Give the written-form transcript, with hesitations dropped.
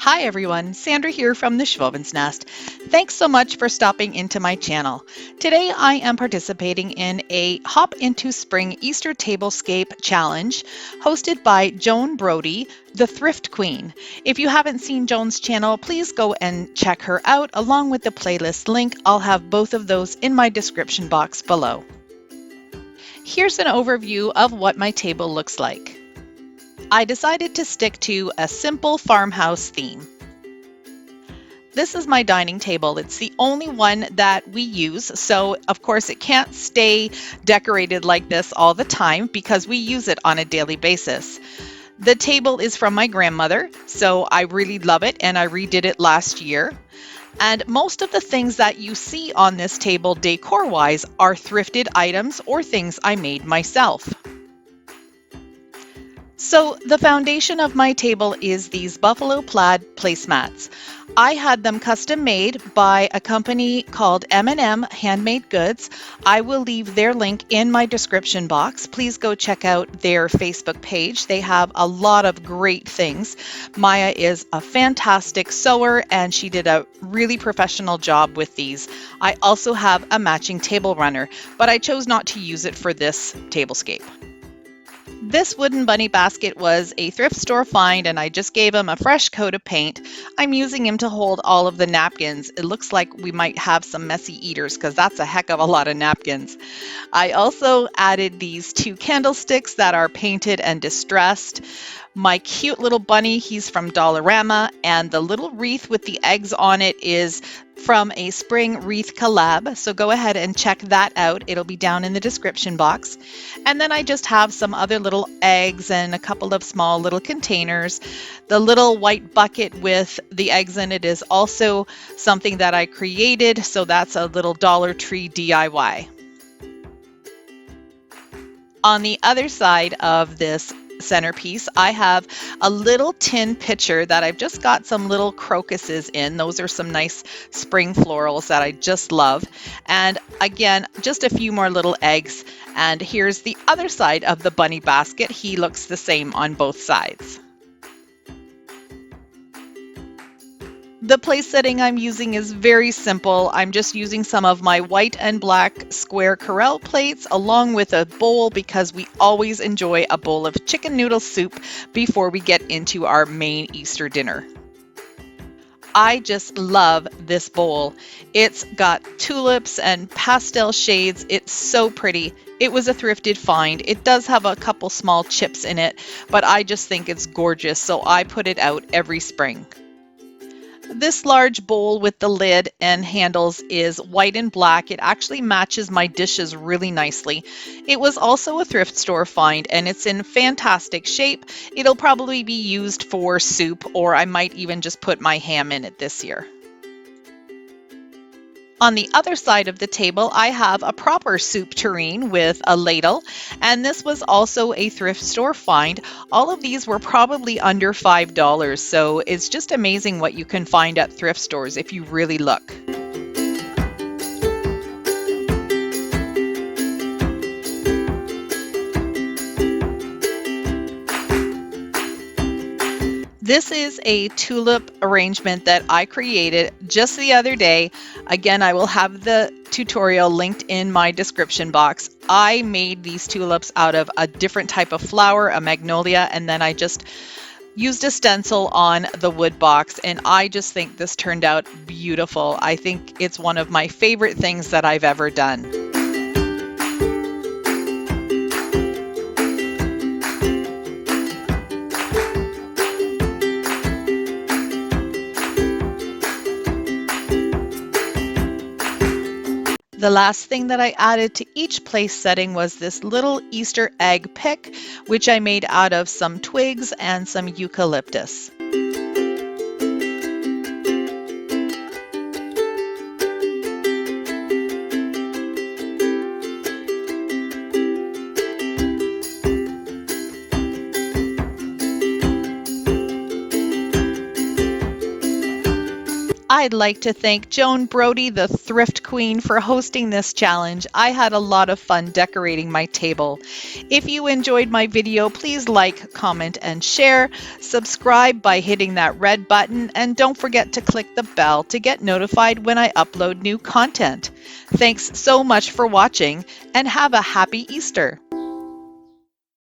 Hi everyone, Sandra here from the Schwowin's Nest. Thanks so much for stopping into my channel. Today I am participating in a Hop into Spring Easter Tablescape challenge hosted by Joan Brodie, the Thrift Queen. If you haven't seen Joan's channel, please go and check her out along with the playlist link. I'll have both of those in my description box below. Here's an overview of what my table looks like. I decided to stick to a simple farmhouse theme. This is my dining table. It's the only one that we use, so of course it can't stay decorated like this all the time because we use it on a daily basis. The table is from my grandmother, so I really love it and I redid it last year. And most of the things that you see on this table decor-wise are thrifted items or things I made myself. So the foundation of my table is these buffalo plaid placemats. I had them custom made by a company called M&M Handmade Goods. I will leave their link in my description box. Please go check out their Facebook page. They have a lot of great things. Maya is a fantastic sewer and she did a really professional job with these. I also have a matching table runner, but I chose not to use it for this tablescape. This wooden bunny basket was a thrift store find and I just gave him a fresh coat of paint. I'm using him to hold all of the napkins. It looks like we might have some messy eaters because that's a heck of a lot of napkins. I also added these two candlesticks that are painted and distressed. My cute little bunny, he's from Dollarama, and the little wreath with the eggs on it is from a spring Wreath Collab, so go ahead and check that out. It'll be down in the description box. And then I just have some other little eggs and a couple of small little containers. The little white bucket with the eggs in it is also something that I created, so that's a little Dollar Tree DIY. On the other side of this centerpiece, I have a little tin pitcher that I've just got some little crocuses in. Those are some nice spring florals that I just love. And again, just a few more little eggs. And here's the other side of the bunny basket. He looks the same on both sides. The place setting I'm using is very simple. I'm just using some of my white and black square Corelle plates along with a bowl because we always enjoy a bowl of chicken noodle soup before we get into our main Easter dinner. I just love this bowl. It's got tulips and pastel shades. It's so pretty. It was a thrifted find. It does have a couple small chips in it, but I just think it's gorgeous, so I put it out every spring. This large bowl with the lid and handles is white and black. It actually matches my dishes really nicely. It was also a thrift store find and it's in fantastic shape. It'll probably be used for soup, or I might even just put my ham in it this year. On the other side of the table, I have a proper soup tureen with a ladle, and this was also a thrift store find. All of these were probably under $5, so it's just amazing what you can find at thrift stores if you really look. This is a tulip arrangement that I created just the other day. Again, I will have the tutorial linked in my description box. I made these tulips out of a different type of flower, a magnolia, and then I just used a stencil on the wood box, and I just think this turned out beautiful. I think it's one of my favorite things that I've ever done. The last thing that I added to each place setting was this little Easter egg pick, which I made out of some twigs and some eucalyptus. I'd like to thank Joan Brodie, the Thrift Queen, for hosting this challenge. I had a lot of fun decorating my table. If you enjoyed my video, please like, comment, and share. Subscribe by hitting that red button, and don't forget to click the bell to get notified when I upload new content. Thanks so much for watching, and have a happy Easter.